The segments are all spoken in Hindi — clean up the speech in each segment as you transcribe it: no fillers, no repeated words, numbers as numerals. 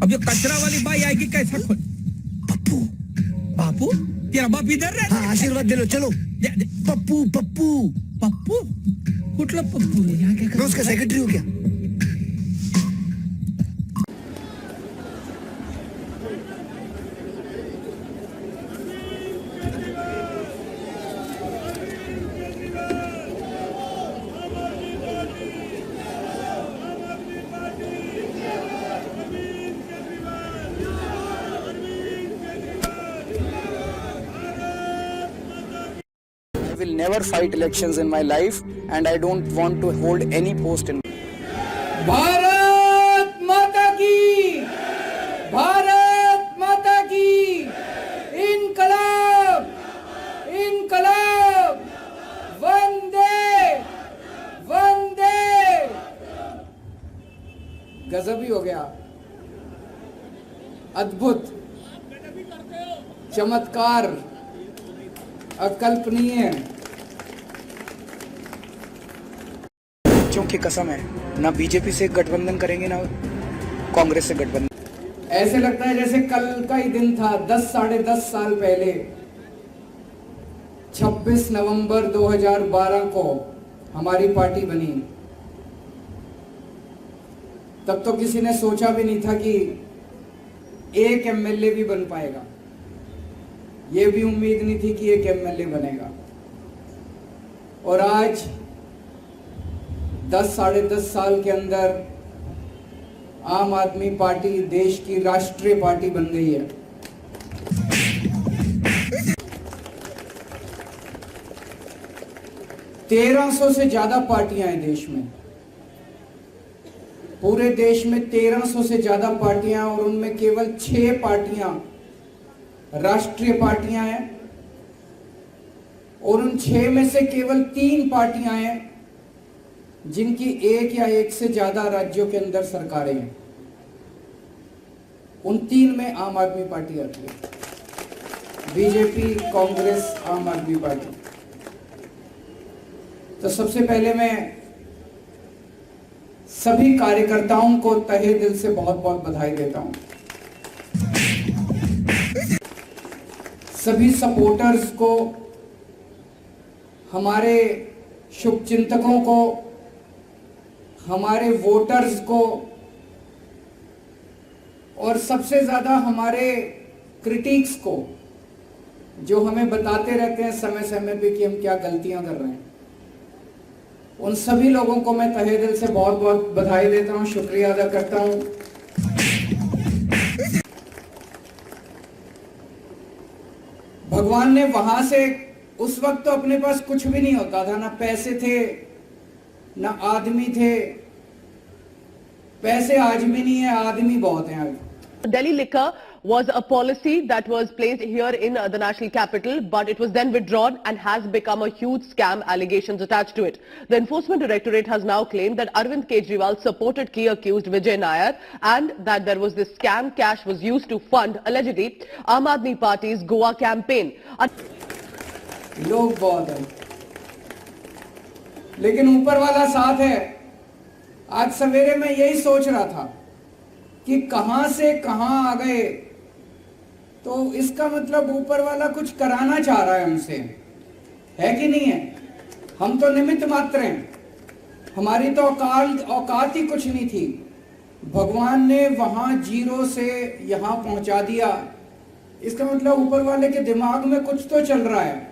अब जो कचरा वाली बाई आएगी कैसा खोल? पप्पू बापू तेरा बाप इधर रहता हाँ आशीर्वाद दे लो चलो पप्पू पप्पू पप्पू कुठलं पप्पू रे? यहाँ क्या मैं उसका सेक्रेटरी हूँ क्या? I will never fight elections in my life and I don't want to hold any post in. Bharat माता की, भारत माता की, इनकलाब, इनकलाब, वंदे, वंदे। गजब ही हो गया, अद्भुत, चमत्कार, अकल्पनीय। बच्चों की कसम है, ना बीजेपी से गठबंधन करेंगे ना कांग्रेस से गठबंधन। ऐसे लगता है जैसे कल का ही दिन था। 10-10.5 साल पहले 26 नवंबर 2012 को हमारी पार्टी बनी। तब तो किसी ने सोचा भी नहीं था कि एक एमएलए भी बन पाएगा। ये भी उम्मीद नहीं थी कि एक एमएलए बनेगा। और आज 10-10.5 साल के अंदर आम आदमी पार्टी देश की राष्ट्रीय पार्टी बन गई है। तेरह सौ से ज्यादा पार्टियां हैं देश में। पूरे देश में 1300 से ज्यादा पार्टियां, और उनमें केवल 6 पार्टियां राष्ट्रीय पार्टियां हैं, और उन 6 में से केवल 3 पार्टियां हैं जिनकी एक या एक से ज्यादा राज्यों के अंदर सरकारें हैं। उन 3 में आम आदमी पार्टी आती है, बीजेपी, कांग्रेस, आम आदमी पार्टी। तो सबसे पहले मैं सभी कार्यकर्ताओं को तहे दिल से बहुत बहुत बधाई देता हूं। सभी सपोर्टर्स को, हमारे शुभचिंतकों को, हमारे वोटर्स को, और सबसे ज्यादा हमारे क्रिटिक्स को, जो हमें बताते रहते हैं समय समय पे कि हम क्या गलतियां कर रहे हैं। उन सभी लोगों को मैं तहे दिल से बहुत बहुत बधाई देता हूं, शुक्रिया अदा करता हूं। भगवान ने वहां से, उस वक्त तो अपने पास कुछ भी नहीं होता था, ना पैसे थे ना आदमी थे। पैसे आज भी नहीं है, आदमी बहुत हैं आज। Delhi liquor was a policy that was placed here in the national capital, but it was then withdrawn and has become a huge scam, allegations attached to it. The Enforcement Directorate has now claimed that Arvind Kejriwal supported key accused Vijay Nair and that there was this scam cash was used to fund, allegedly, Aam Aadmi Party's Goa campaign. लोग बहुत हैं, लेकिन ऊपर वाला साथ है। आज सवेरे मैं यही सोच रहा था कि कहां से कहां आ गए। तो इसका मतलब ऊपर वाला कुछ कराना चाह रहा है हमसे, है कि नहीं है? हम तो निमित्त मात्र हैं, हमारी तो औकात ही कुछ नहीं थी। भगवान ने वहां जीरो से यहां पहुंचा दिया। इसका मतलब ऊपर वाले के दिमाग में कुछ तो चल रहा है।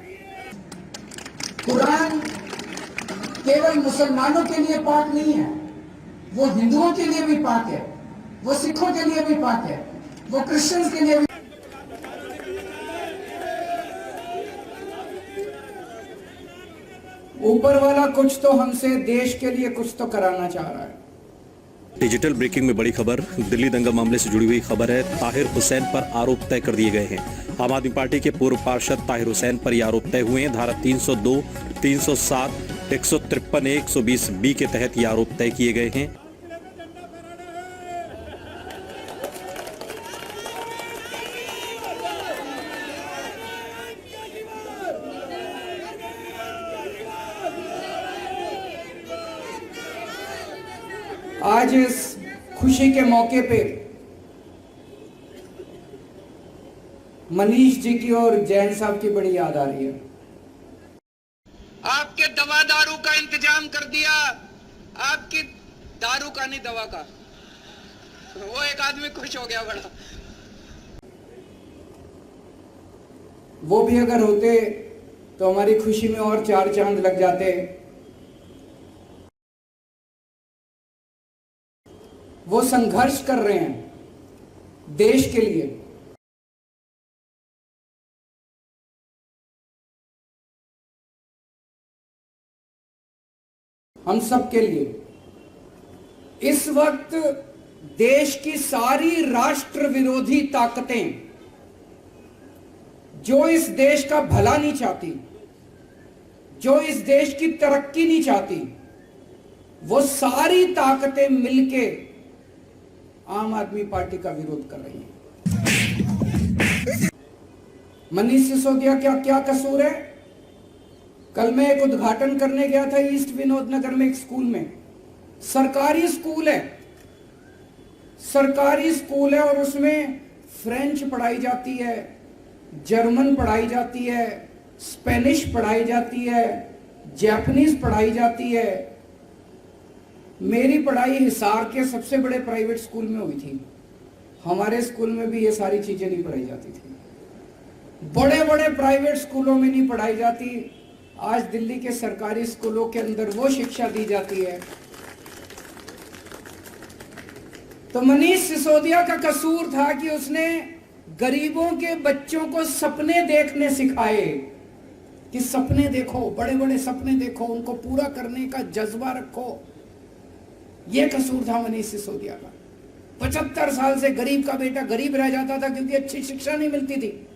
कुरान केवल मुसलमानों के लिए पाक नहीं है, वो हिंदुओं के लिए भी पाक है, वो सिखों के लिए भी पाक है, वो क्रिश्चियंस के लिए भी। ऊपर वाला कुछ तो हमसे, देश के लिए कुछ तो कराना चाह रहा है। डिजिटल ब्रेकिंग में बड़ी खबर, दिल्ली दंगा मामले से जुड़ी हुई खबर है। ताहिर हुसैन पर आरोप तय कर दिए गए हैं। आम आदमी पार्टी के पूर्व पार्षद ताहिर हुसैन पर यह आरोप तय हुए हैं। धारा 302, 307, 153, 120 बी के तहत ये आरोप तय किए गए हैं। आज इस खुशी के मौके पे मनीष जी की और जैन साहब की बड़ी याद आ रही है। आपके दवा दारू का इंतजाम कर दिया, आपकी दारू का नहीं दवा का। वो एक आदमी खुश हो गया बड़ा। वो भी अगर होते तो हमारी खुशी में और 4 चांद लग जाते। वो संघर्ष कर रहे हैं देश के लिए। हम सब के लिए। इस वक्त देश की सारी राष्ट्र विरोधी ताकतें जो इस देश का भला नहीं चाहती, जो इस देश की तरक्की नहीं चाहती, वो सारी ताकतें मिलके आम आदमी पार्टी का विरोध कर रही हैं। मनीष सिसोदिया क्या क्या कसूर है? कल मैं एक उद्घाटन करने गया था ईस्ट विनोद नगर में एक स्कूल में। सरकारी स्कूल है, सरकारी स्कूल है और उसमें फ्रेंच पढ़ाई जाती है, जर्मन पढ़ाई जाती है, स्पेनिश पढ़ाई जाती है, जापानीज पढ़ाई जाती है। मेरी पढ़ाई हिसार के सबसे बड़े प्राइवेट स्कूल में हुई थी। हमारे स्कूल में भी ये सारी चीजें नहीं पढ़ाई जाती थी। बड़े बड़े प्राइवेट स्कूलों में नहीं पढ़ाई जाती। आज दिल्ली के सरकारी स्कूलों के अंदर वो शिक्षा दी जाती है। तो मनीष सिसोदिया का कसूर था कि उसने गरीबों के बच्चों को सपने देखने सिखाए कि सपने देखो, बड़े बड़े सपने देखो, उनको पूरा करने का जज्बा रखो। यह कसूर था मनीष सिसोदिया का। 75 साल से गरीब का बेटा गरीब रह जाता था क्योंकि अच्छी शिक्षा नहीं मिलती थी।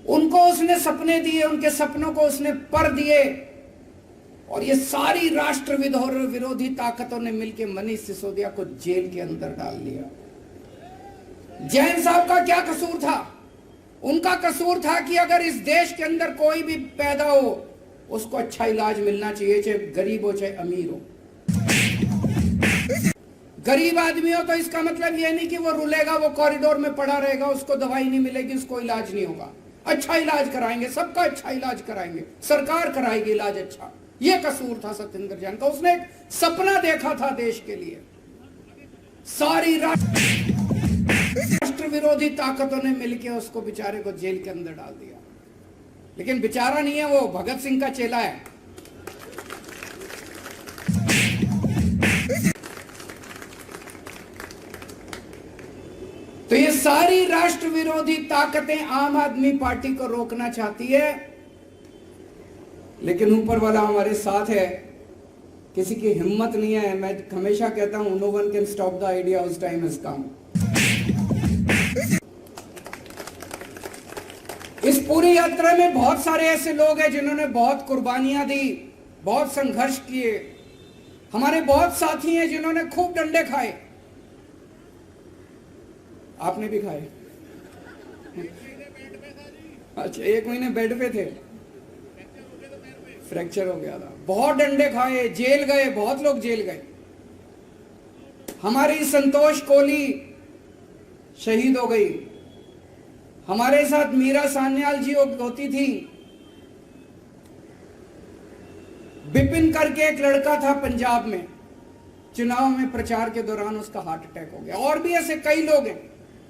उनको उसने सपने दिए, उनके सपनों को उसने पर दिए और ये सारी राष्ट्र विरोधी ताकतों ने मिलकर मनीष सिसोदिया को जेल के अंदर डाल दिया। जैन साहब का क्या कसूर था? उनका कसूर था कि अगर इस देश के अंदर कोई भी पैदा हो उसको अच्छा इलाज मिलना चाहिए, चाहे गरीब हो चाहे अमीर हो। गरीब आदमी हो तो इसका मतलब यह नहीं कि वो रुलेगा, वो कॉरिडोर में पड़ा रहेगा, उसको दवाई नहीं मिलेगी, उसको इलाज नहीं होगा। अच्छा इलाज कराएंगे, सबका अच्छा इलाज कराएंगे, सरकार कराएगी इलाज अच्छा। यह कसूर था सत्येंद्र जैन का। उसने एक सपना देखा था देश के लिए। सारी राष्ट्र विरोधी ताकतों ने मिलकर उसको बेचारे को जेल के अंदर डाल दिया। लेकिन बेचारा नहीं है, वो भगत सिंह का चेला है। तो ये सारी राष्ट्र विरोधी ताकतें आम आदमी पार्टी को रोकना चाहती है, लेकिन ऊपर वाला हमारे साथ है। किसी की हिम्मत नहीं है। मैं हमेशा कहता हूं, no one can stop the idea whose time has come. इस पूरी यात्रा में बहुत सारे ऐसे लोग हैं जिन्होंने बहुत कुर्बानियां दी, बहुत संघर्ष किए। हमारे बहुत साथी हैं जिन्होंने खूब डंडे खाए। आपने भी खाए? अच्छा, 1 महीने बेड पे थे, फ्रैक्चर हो गया था। बहुत डंडे खाए, जेल गए, बहुत लोग जेल गए। हमारी संतोष कोहली शहीद हो गई। हमारे साथ मीरा सान्याल जी होती थी। बिपिन करके एक लड़का था पंजाब में, चुनाव में प्रचार के दौरान उसका हार्ट अटैक हो गया। और भी ऐसे कई लोग हैं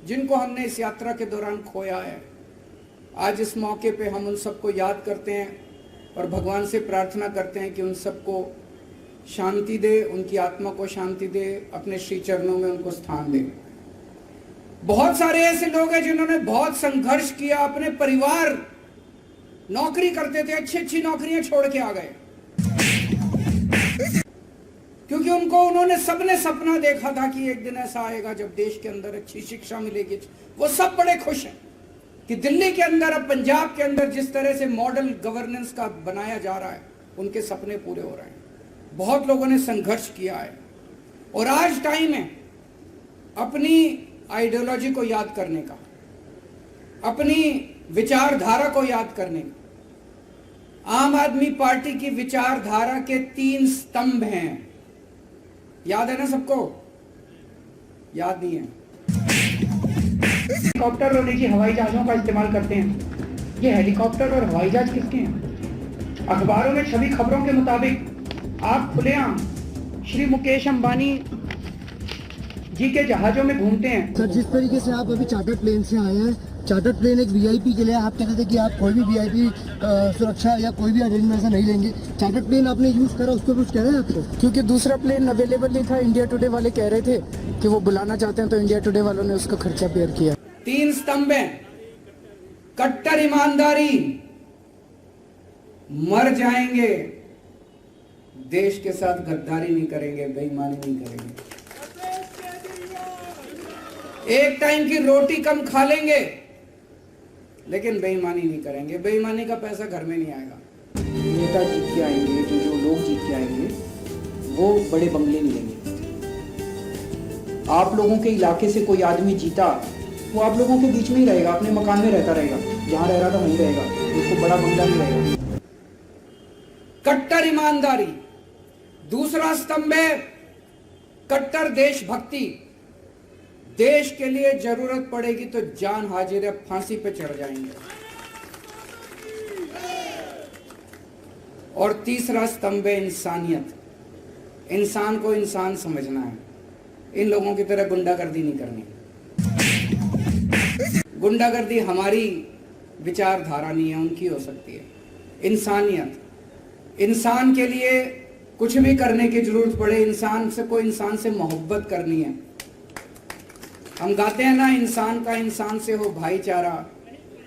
जिनको हमने इस यात्रा के दौरान खोया है। आज इस मौके पे हम उन सबको याद करते हैं और भगवान से प्रार्थना करते हैं कि उन सबको शांति दे, उनकी आत्मा को शांति दे, अपने श्री चरणों में उनको स्थान दे। बहुत सारे ऐसे लोग हैं जिन्होंने बहुत संघर्ष किया। अपने परिवार नौकरी करते थे, अच्छी अच्छी नौकरियां छोड़ के आ गए क्योंकि उन्होंने सबने सपना देखा था कि एक दिन ऐसा आएगा जब देश के अंदर अच्छी शिक्षा मिलेगी। वो सब बड़े खुश हैं कि दिल्ली के अंदर, अब पंजाब के अंदर जिस तरह से मॉडल गवर्नेंस का बनाया जा रहा है, उनके सपने पूरे हो रहे हैं। बहुत लोगों ने संघर्ष किया है और आज टाइम है अपनी आइडियोलॉजी को याद करने का, अपनी विचारधारा को याद करने का। आम आदमी पार्टी की विचारधारा के 3 स्तंभ हैं। याद है ना सबको? याद नहीं है? हेलीकॉप्टर और निजी हवाई जहाजों का इस्तेमाल करते हैं। ये हेलीकॉप्टर और हवाई जहाज किसके हैं? अखबारों में छवि खबरों के मुताबिक आप खुलेआम श्री मुकेश अंबानी जी के जहाजों में घूमते हैं। सर, जिस तरीके से आप अभी चार्टर्ड प्लेन से आए हैं, चार्टर्ड प्लेन एक वीआईपी के लिए, आप कहते थे कि आप कोई भी वीआईपी सुरक्षा या कोई भी अरेंजमेंट ऐसा नहीं लेंगे। चार्टर्ड प्लेन आपने यूज करा, उसको कुछ कह रहे हैं आपको? क्योंकि दूसरा प्लेन अवेलेबल नहीं था। इंडिया टुडे वाले कह रहे थे कि वो बुलाना चाहते हैं, तो इंडिया टुडे वालों ने उसका खर्चा बेयर किया। 3 स्तंभ हैं, कट्टर ईमानदारी, मर जाएंगे, देश के साथ गद्दारी नहीं करेंगे, बेईमानी नहीं करेंगे, एक टाइम की रोटी कम खा लेंगे लेकिन बेईमानी नहीं करेंगे। बेईमानी का पैसा घर में नहीं आएगा। नेता जीत के आएंगे, जो लोग जीत के आएंगे वो बड़े बंगले नहीं लेंगे। आप लोगों के इलाके से कोई आदमी जीता, वो आप लोगों के बीच में ही रहेगा, अपने मकान में रहता रहेगा, जहां रह रहा था वहीं रहेगा, उसको बड़ा बंगला नहीं रहेगा। कट्टर ईमानदारी। दूसरा स्तंभ है कट्टर देशभक्ति। देश के लिए जरूरत पड़ेगी तो जान हाजिर है, फांसी पे चढ़ जाएंगे। और तीसरा स्तंभ है इंसानियत। इंसान को इंसान समझना है, इन लोगों की तरह गुंडागर्दी नहीं करनी। गुंडागर्दी हमारी विचारधारा नहीं है, उनकी हो सकती है। इंसानियत, इंसान के लिए कुछ भी करने की जरूरत पड़े, इंसान से कोई इंसान से मोहब्बत करनी है। हम गाते हैं ना, इंसान का इंसान से हो भाईचारा,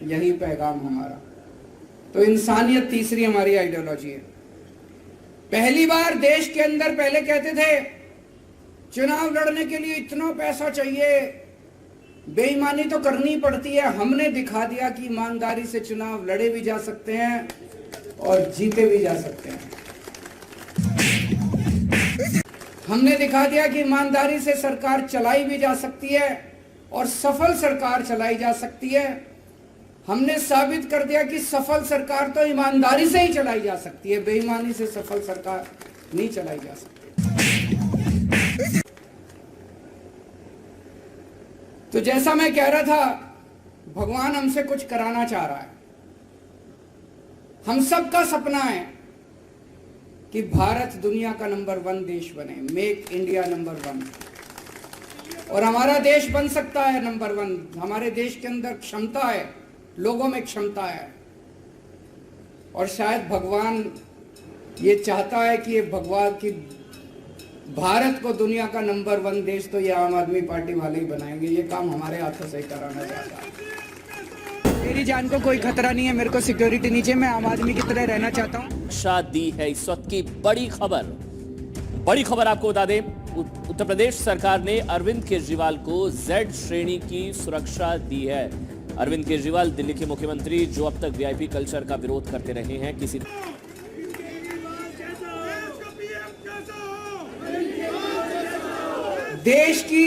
यही पैगाम हमारा। तो इंसानियत तीसरी हमारी आइडियोलॉजी है। पहली बार देश के अंदर पहले कहते थे चुनाव लड़ने के लिए इतना पैसा चाहिए, बेईमानी तो करनी पड़ती है। हमने दिखा दिया कि ईमानदारी से चुनाव लड़े भी जा सकते हैं और जीते भी जा सकते हैं। हमने दिखा दिया कि ईमानदारी से सरकार चलाई भी जा सकती है और सफल सरकार चलाई जा सकती है। हमने साबित कर दिया कि सफल सरकार तो ईमानदारी से ही चलाई जा सकती है, बेईमानी से सफल सरकार नहीं चलाई जा सकती। तो जैसा मैं कह रहा था, भगवान हमसे कुछ कराना चाह रहा है। हम सबका सपना है कि भारत दुनिया का नंबर 1 देश बने, मेक इंडिया नंबर 1। और हमारा देश बन सकता है नंबर 1। हमारे देश के अंदर क्षमता है, लोगों में क्षमता है। और शायद भगवान ये चाहता है कि ये भगवान की भारत को दुनिया का नंबर 1 देश तो ये आम आदमी पार्टी वाले ही बनाएंगे। ये काम हमारे हाथों से ही कराना चाहता है। मेरी जान को कोई खतरा नहीं है, मेरे को सिक्योरिटी नीचे, मैं आम आदमी की तरह रहना चाहता हूँ। दी है इस वक्त की बड़ी खबर आपको बता दें, उत्तर प्रदेश सरकार ने अरविंद केजरीवाल को Z श्रेणी की सुरक्षा दी है। अरविंद केजरीवाल दिल्ली के मुख्यमंत्री, जो अब तक वीआईपी कल्चर का विरोध करते रहे हैं, किसी देश की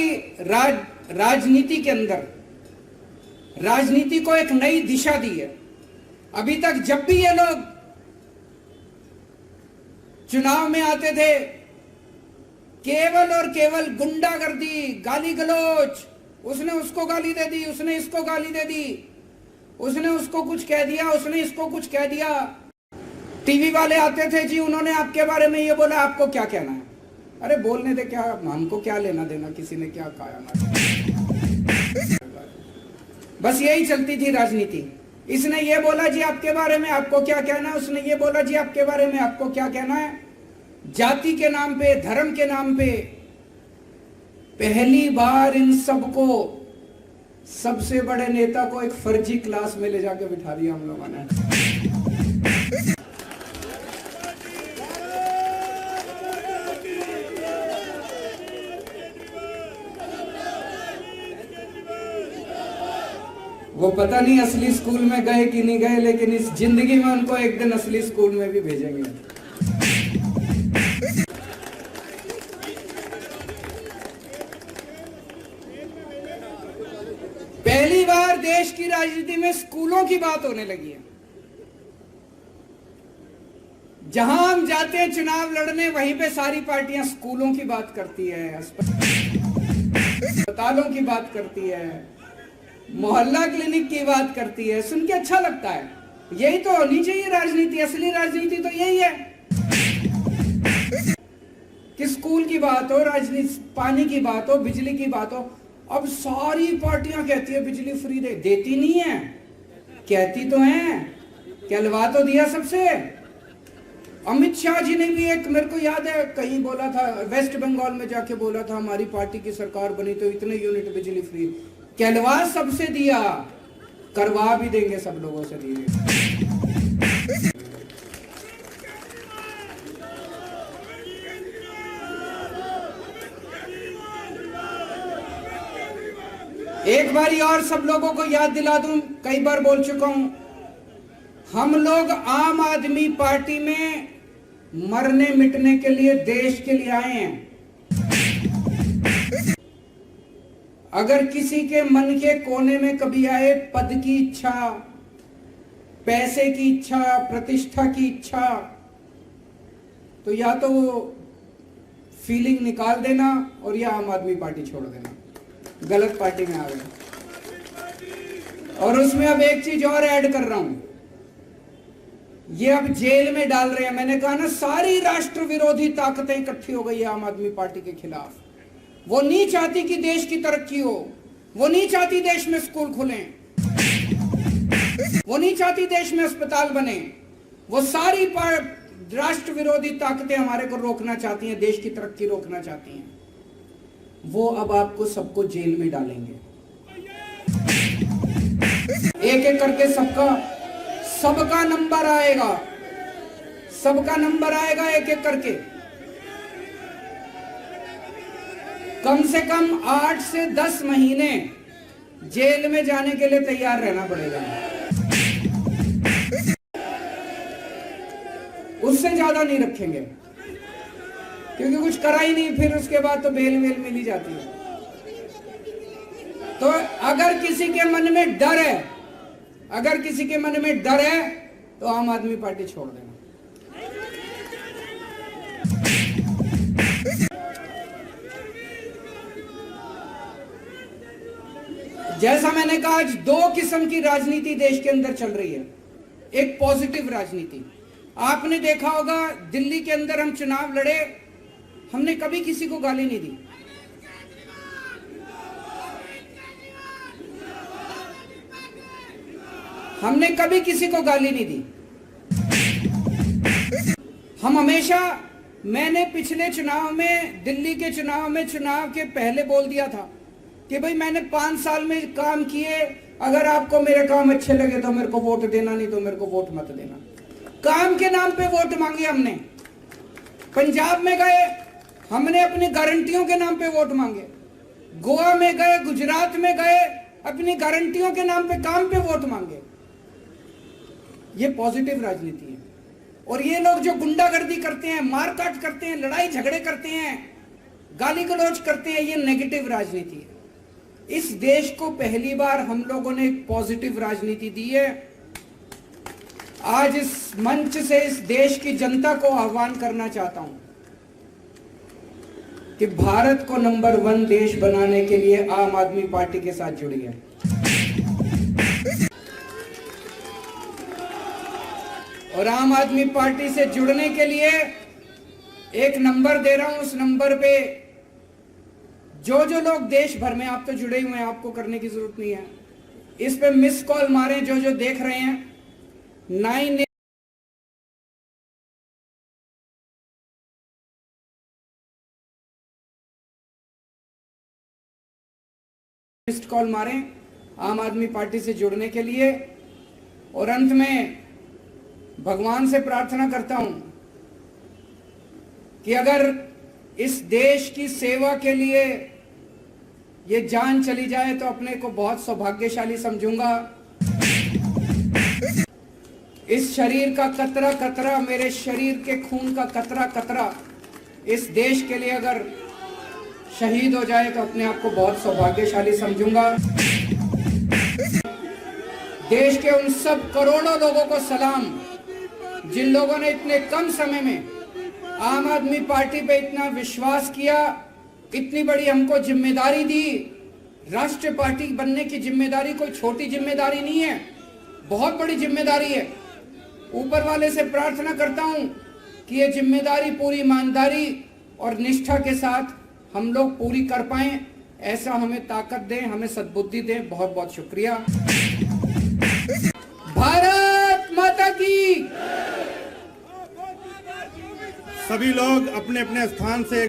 राजनीति के अंदर राजनीति को एक नई दिशा दी है। अभी तक जब भी ये लोग चुनाव में आते थे, केवल और केवल गुंडागर्दी, गाली गलौज, उसने उसको गाली दे दी, उसने इसको गाली दे दी, उसने उसको कुछ कह दिया, उसने इसको कुछ कह दिया। टीवी वाले आते थे, जी उन्होंने आपके बारे में ये बोला, आपको क्या कहना है? अरे बोलने दे, क्या हमको क्या लेना देना किसी ने क्या कहा। बस यही चलती थी राजनीति। इसने ये बोला जी आपके बारे में आपको क्या कहना है, उसने ये बोला जी आपके बारे में आपको क्या कहना है। जाति के नाम पे, धर्म के नाम पे पहली बार इन सबको, सबसे बड़े नेता को एक फर्जी क्लास में ले जाके बिठा दिया हम लोगों ने। वो पता नहीं असली स्कूल में गए कि नहीं गए, लेकिन इस जिंदगी में उनको एक दिन असली स्कूल में भी भेजेंगे। पहली बार देश की राजनीति में स्कूलों की बात होने लगी है। जहां हम जाते हैं चुनाव लड़ने, वहीं पे सारी पार्टियां स्कूलों की बात करती है, अस्पतालों की बात करती है, मोहल्ला क्लिनिक की बात करती है, सुन के अच्छा लगता है। यही तो होनी चाहिए राजनीति, असली राजनीति तो यही है कि स्कूल की बात हो, राजनीति, पानी की बात हो, बिजली की बात हो। अब सारी पार्टियां कहती है बिजली फ्री दे, देती नहीं है, कहती तो हैं, कहलवा तो दिया सबसे। अमित शाह जी ने भी एक, मेरे को याद है कहीं बोला था, वेस्ट बंगाल में जाके बोला था हमारी पार्टी की सरकार बनी तो इतने यूनिट बिजली फ्री, कहलवा सबसे दिया, करवा भी देंगे सब लोगों से धीरे। एक बारी और सब लोगों को याद दिला दूं, कई बार बोल चुका हूं, हम लोग आम आदमी पार्टी में मरने मिटने के लिए, देश के लिए आए हैं। अगर किसी के मन के कोने में कभी आए पद की इच्छा, पैसे की इच्छा, प्रतिष्ठा की इच्छा, तो या तो वो फीलिंग निकाल देना और या आम आदमी पार्टी छोड़ देना, गलत पार्टी में आ गए। और उसमें अब एक चीज और ऐड कर रहा हूं, ये अब जेल में डाल रहे हैं। मैंने कहा ना, सारी राष्ट्र विरोधी ताकतें इकट्ठी हो गई है आम आदमी पार्टी के खिलाफ। वो नहीं चाहती कि देश की तरक्की हो, वो नहीं चाहती देश में स्कूल खुलें, वो नहीं चाहती देश में अस्पताल बने। वो सारी राष्ट्र विरोधी ताकतें हमारे को रोकना चाहती हैं, देश की तरक्की रोकना चाहती हैं। वो अब आपको सबको जेल में डालेंगे, एक एक करके सबका नंबर आएगा, सबका नंबर आएगा एक एक करके। कम से कम 8 से 10 महीने जेल में जाने के लिए तैयार रहना पड़ेगा, उससे ज्यादा नहीं रखेंगे, क्योंकि कुछ करा ही नहीं, फिर उसके बाद तो बेल मिल ही जाती है। तो अगर किसी के मन में डर है, अगर किसी के मन में डर है तो आम आदमी पार्टी छोड़ देना। जैसा मैंने कहा, आज 2 किस्म की राजनीति देश के अंदर चल रही है। एक पॉजिटिव राजनीति, आपने देखा होगा दिल्ली के अंदर हम चुनाव लड़े, हमने कभी किसी को गाली नहीं दी, हमने कभी किसी को गाली नहीं दी। हम हमेशा, मैंने पिछले चुनाव में, दिल्ली के चुनाव में, चुनाव के पहले बोल दिया था कि भाई मैंने 5 साल में काम किए, अगर आपको मेरे काम अच्छे लगे तो मेरे को वोट देना, नहीं तो मेरे को वोट मत देना। काम के नाम पे वोट मांगे हमने। पंजाब में गए, हमने अपनी गारंटियों के नाम पे वोट मांगे। गोवा में गए, गुजरात में गए, अपनी गारंटियों के नाम पे, काम पे वोट मांगे। ये पॉजिटिव राजनीति है। और ये लोग जो गुंडागर्दी करते हैं, मारकाट करते हैं, लड़ाई झगड़े करते हैं, गाली गलौज करते हैं, ये नेगेटिव राजनीति है। इस देश को पहली बार हम लोगों ने एक पॉजिटिव राजनीति दी है। आज इस मंच से इस देश की जनता को आह्वान करना चाहता हूं कि भारत को नंबर 1 देश बनाने के लिए आम आदमी पार्टी के साथ जुड़िए। और आम आदमी पार्टी से जुड़ने के लिए एक नंबर दे रहा हूं, उस नंबर पे जो जो लोग देश भर में, आप तो जुड़े हुए हैं, आपको करने की जरूरत नहीं है, इस पे मिस कॉल मारें जो जो देख रहे हैं। 9 मिस्ड कॉल मारें आम आदमी पार्टी से जुड़ने के लिए। और अंत में भगवान से प्रार्थना करता हूं कि अगर इस देश की सेवा के लिए ये जान चली जाए तो अपने को बहुत सौभाग्यशाली समझूंगा। इस शरीर का कतरा कतरा, मेरे शरीर के खून का कतरा कतरा इस देश के लिए अगर शहीद हो जाए तो अपने आप को बहुत सौभाग्यशाली समझूंगा। देश के उन सब करोड़ों लोगों को सलाम जिन लोगों ने इतने कम समय में आम आदमी पार्टी पे इतना विश्वास किया, इतनी बड़ी हमको जिम्मेदारी दी राष्ट्रीय पार्टी बनने की जिम्मेदारी कोई छोटी जिम्मेदारी नहीं है, बहुत बड़ी जिम्मेदारी है। ऊपर वाले से प्रार्थना करता हूं कि ये जिम्मेदारी पूरी ईमानदारी और निष्ठा के साथ हम लोग पूरी कर पाएं, ऐसा हमें ताकत दें, हमें सद्बुद्धि दें। बहुत बहुत शुक्रिया। भारत माता की। सभी लोग अपने अपने स्थान से